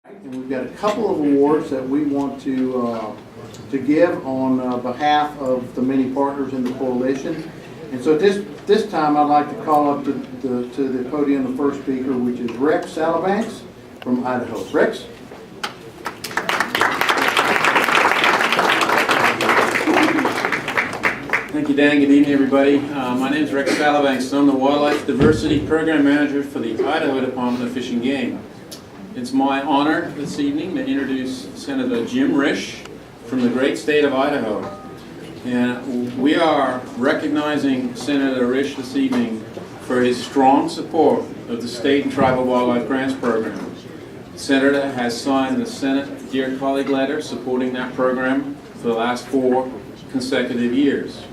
And we've got a couple of awards that we want to give on behalf of the many partners in the coalition. And so this time I'd like to call up to the podium the first speaker, which is Rex Salabanks from Idaho. Rex? Thank you, Dan. Good evening, everybody. My name is Rex Salabanks. I'm the Wildlife Diversity Program Manager for the Idaho Department of Fish and Game. It's my honor this evening to introduce Senator Jim Risch from the great state of Idaho. And we are recognizing Senator Risch this evening for his strong support of the State and Tribal Wildlife Grants Program. The Senator has signed the Senate Dear Colleague letter supporting that program for the last 4 consecutive years.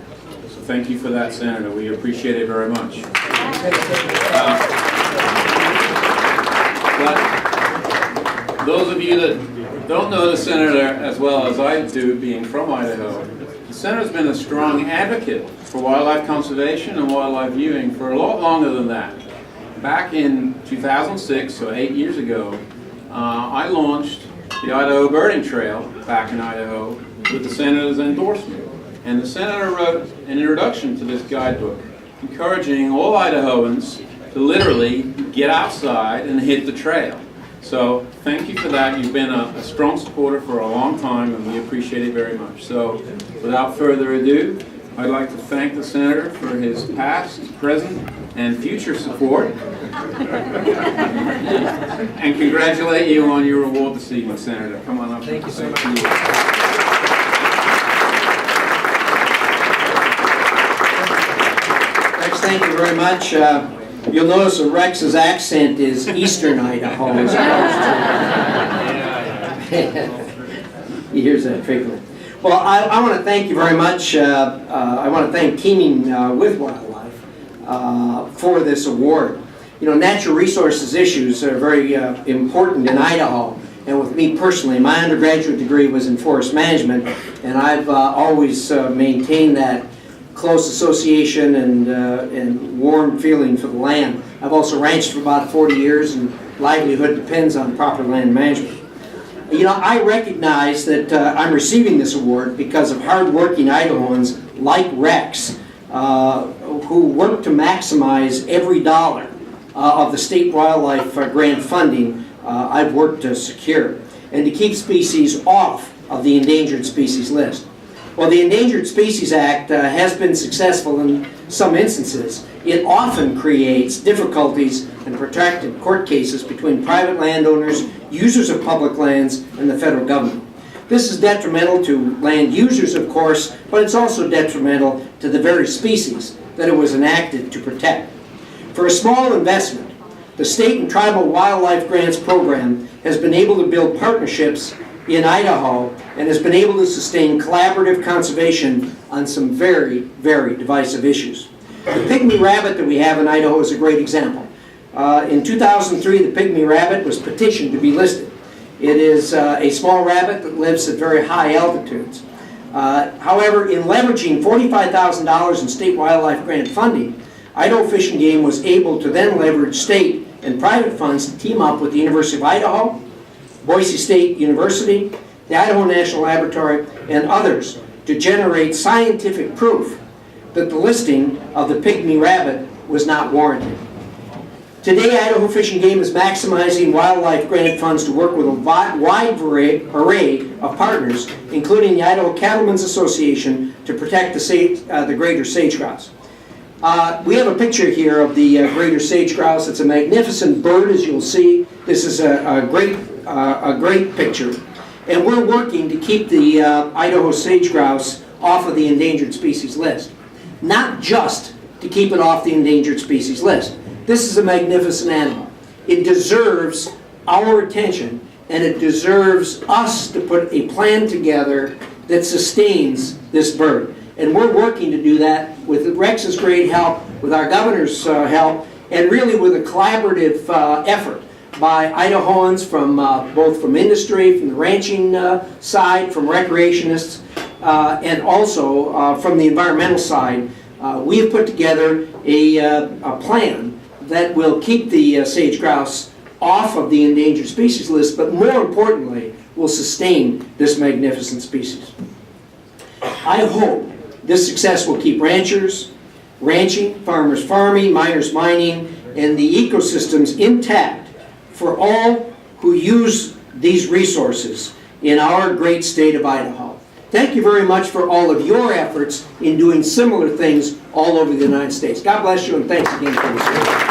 So thank you for that, Senator. We appreciate it very much. But those of you that don't know the Senator as well as I do, being from Idaho, the Senator's been a strong advocate for wildlife conservation and wildlife viewing for a lot longer than that. Back in 2006, so 8 years ago, I launched the Idaho Birding Trail back in Idaho with the Senator's endorsement. And the Senator wrote an introduction to this guidebook, encouraging all Idahoans to literally get outside and hit the trail. So thank you for that. You've been a strong supporter for a long time, and we appreciate it very much. So without further ado, I'd like to thank the Senator for his past, present, and future support, and congratulate you on your award this evening, Senator. Come on up. Thank you so much. Rex, thank you very much. You'll notice that Rex's accent is Eastern Idaho as opposed to... He hears that frequently. Well, I want to thank you very much. I want to thank Teaming with Wildlife for this award. You know, natural resources issues are very important in Idaho, and with me personally, my undergraduate degree was in forest management, and I've always maintained that close association and warm feeling for the land. I've also ranched for about 40 years, and livelihood depends on proper land management. You know, I recognize that I'm receiving this award because of hard-working Idahoans like Rex, who work to maximize every dollar of the state wildlife grant funding I've worked to secure, and to keep species off of the endangered species list. While the Endangered Species Act has been successful in some instances, it often creates difficulties and protracted court cases between private landowners, users of public lands, and the federal government. This is detrimental to land users, of course, but it's also detrimental to the very species that it was enacted to protect. For a small investment, the State and Tribal Wildlife Grants Program has been able to build partnerships in Idaho and has been able to sustain collaborative conservation on some very, very divisive issues. The pygmy rabbit that we have in Idaho is a great example. In 2003, the pygmy rabbit was petitioned to be listed. It is a small rabbit that lives at very high altitudes. However, in leveraging $45,000 in state wildlife grant funding, Idaho Fish and Game was able to then leverage state and private funds to team up with the University of Idaho, Boise State University, the Idaho National Laboratory, and others to generate scientific proof that the listing of the pygmy rabbit was not warranted. Today, Idaho Fish and Game is maximizing wildlife grant funds to work with a wide array of partners, including the Idaho Cattlemen's Association, to protect the greater sage-grouse. We have a picture here of the greater sage-grouse. It's a magnificent bird, as you'll see. This is a great picture. And we're working to keep the Idaho sage-grouse off of the endangered species list. Not just to keep it off the endangered species list. This is a magnificent animal. It deserves our attention, and it deserves us to put a plan together that sustains this bird. And we're working to do that with Rex's great help, with our governor's help, and really with a collaborative effort by Idahoans from both from industry, from the ranching side, from recreationists, and also from the environmental side. We have put together a plan that will keep the sage grouse off of the endangered species list, but more importantly, will sustain this magnificent species. I hope this success will keep ranchers ranching, farmers farming, miners mining, and the ecosystems intact for all who use these resources in our great state of Idaho. Thank you very much for all of your efforts in doing similar things all over the United States. God bless you, and thanks again for this.